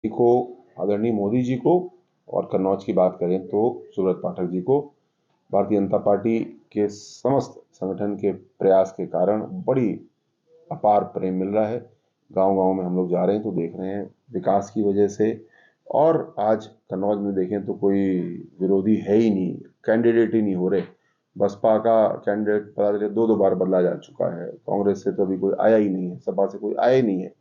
को, आदरणीय मोदी जी को, और कन्नौज की बात करें तो सुब्रत पाठक जी को भारतीय जनता पार्टी के समस्त संगठन के प्रयास के कारण बड़ी अपार प्रेम मिल रहा है। गांव-गांव में हम लोग जा रहे हैं तो देख रहे हैं विकास की वजह से। और आज कन्नौज में देखें तो कोई विरोधी है ही नहीं, कैंडिडेट ही नहीं हो रहे। बसपा का कैंडिडेट पता चले 2-2 बार बदला जा चुका है, कांग्रेस से तो अभी कोई आया ही नहीं है, सपा से कोई आया ही नहीं है।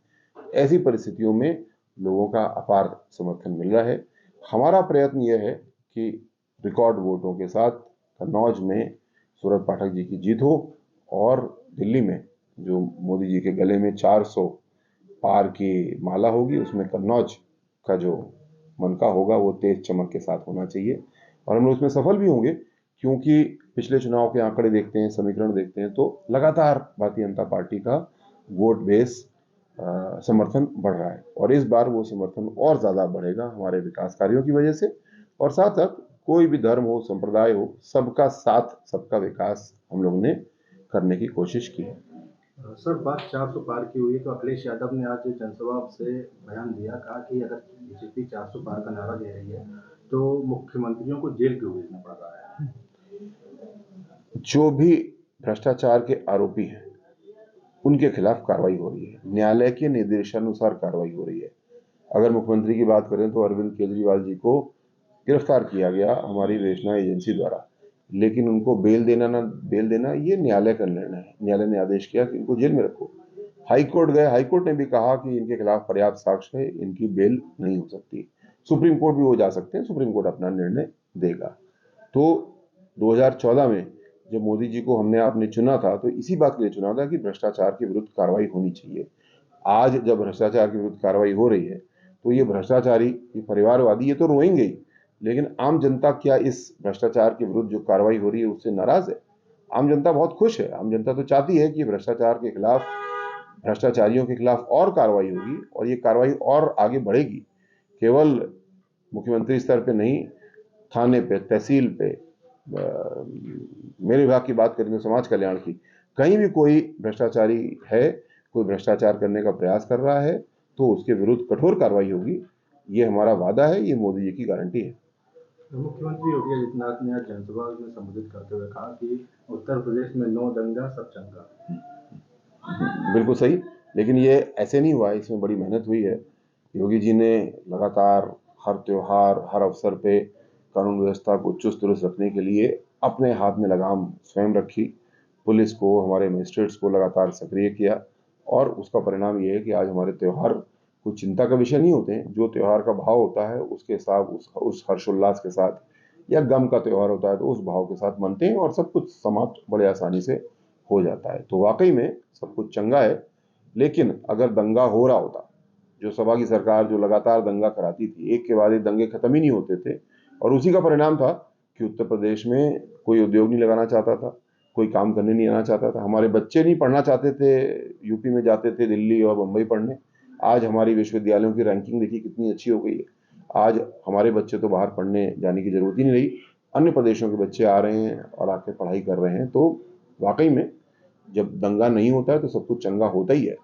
ऐसी परिस्थितियों में लोगों का अपार समर्थन मिल रहा है। हमारा प्रयत्न यह है कि रिकॉर्ड वोटों के साथ कन्नौज में सुब्रत पाठक जी की जीत हो और दिल्ली में जो मोदी जी के गले में 400 पार की माला होगी उसमें कन्नौज का जो मनका होगा वो तेज चमक के साथ होना चाहिए और हम लोग उसमें सफल भी होंगे, क्योंकि पिछले चुनाव के आंकड़े देखते हैं, समीकरण देखते हैं तो लगातार भारतीय जनता पार्टी का वोट बेस समर्थन बढ़ रहा है और इस बार वो समर्थन और ज्यादा बढ़ेगा हमारे विकास कार्यों की वजह से। और साथ साथ कोई भी धर्म हो, संप्रदाय हो, सबका साथ सबका विकास हम लोग ने करने की कोशिश की है। सर, बात 400 पार की हुई तो अखिलेश यादव ने आज जनसभा से बयान दिया, कहा कि अगर बीजेपी 400 पार का नारा दे रही है तो मुख्यमंत्रियों को जेल क्यों भेजना पड़ रहा है। जो भी भ्रष्टाचार के आरोपी हैं उनके खिलाफ कार्रवाई हो रही है, न्यायालय के निर्देशानुसार कार्रवाई हो रही है। अगर मुख्यमंत्री की बात करें तो अरविंद केजरीवाल जी को गिरफ्तार किया गया हमारी वेशना एजेंसी द्वारा, लेकिन उनको बेल देना ना बेल देना ये न्यायालय का निर्णय है। न्यायालय ने आदेश किया कि इनको जेल में रखो। हाईकोर्ट गए, हाईकोर्ट ने भी कहा कि इनके खिलाफ पर्याप्त साक्ष्य है, इनकी बेल नहीं हो सकती। सुप्रीम कोर्ट भी वो जा सकते हैं, सुप्रीम कोर्ट अपना निर्णय देगा। तो 2014 में जब मोदी जी को हमने आपने चुना था तो इसी बात के लिए चुना था कि भ्रष्टाचार के विरुद्ध कार्रवाई होनी चाहिए। आज जब भ्रष्टाचार के विरुद्ध कार्रवाई हो रही है तो ये भ्रष्टाचारी, ये परिवारवादी, ये तो रोएंगे ही, लेकिन आम जनता क्या इस भ्रष्टाचार के विरुद्ध जो कार्रवाई हो रही है उससे नाराज है? आम जनता बहुत खुश है। आम जनता तो चाहती है कि भ्रष्टाचार के खिलाफ, भ्रष्टाचारियों के खिलाफ और कार्रवाई होगी और ये कार्रवाई और आगे बढ़ेगी। केवल मुख्यमंत्री स्तर पे नहीं, थाने पे, तहसील पे, मेरे विभाग की बात करें तो समाज कल्याण की, कहीं भी कोई भ्रष्टाचारी है, कोई भ्रष्टाचार करने का प्रयास कर रहा है तो उसके विरुद्ध कठोर कार्रवाई होगी। ये हमारा वादा है, ये मोदी जी की गारंटी है। तो मुख्यमंत्री योगी आदित्यनाथ ने आज जनसभा में संबोधित करते हुए कहा कि उत्तर प्रदेश में नो दंगा सब चंगा। बिल्कुल सही, लेकिन ये ऐसे नहीं हुआ है, इसमें बड़ी मेहनत हुई है। योगी जी ने लगातार हर त्योहार, हर अवसर पे कानून व्यवस्था को चुस्त दुरुस्त रखने के लिए अपने हाथ में लगाम स्वयं रखी। पुलिस को, हमारे मजिस्ट्रेट्स को लगातार सक्रिय किया और उसका परिणाम ये है कि आज हमारे त्योहार कोई चिंता का विषय नहीं होते हैं। जो त्योहार का भाव होता है उसके साथ, उस हर्षोल्लास के साथ, या गम का त्योहार होता है तो उस भाव के साथ मनते हैं और सब कुछ समाप्त बड़े आसानी से हो जाता है। तो वाकई में सब कुछ चंगा है। लेकिन अगर दंगा हो रहा होता, जो सपा की सरकार जो लगातार दंगा कराती थी, एक के बाद एक दंगे खत्म ही नहीं होते थे और उसी का परिणाम था कि उत्तर प्रदेश में कोई उद्योग नहीं लगाना चाहता था, कोई काम करने नहीं आना चाहता था, हमारे बच्चे नहीं पढ़ना चाहते थे, यूपी में जाते थे दिल्ली और मुंबई पढ़ने। आज हमारी विश्वविद्यालयों की रैंकिंग देखिए कितनी अच्छी हो गई है। आज हमारे बच्चे तो बाहर पढ़ने जाने की जरूरत ही नहीं रही, अन्य प्रदेशों के बच्चे आ रहे हैं और आके पढ़ाई कर रहे हैं। तो वाकई में जब दंगा नहीं होता है तो सब कुछ चंगा होता ही है।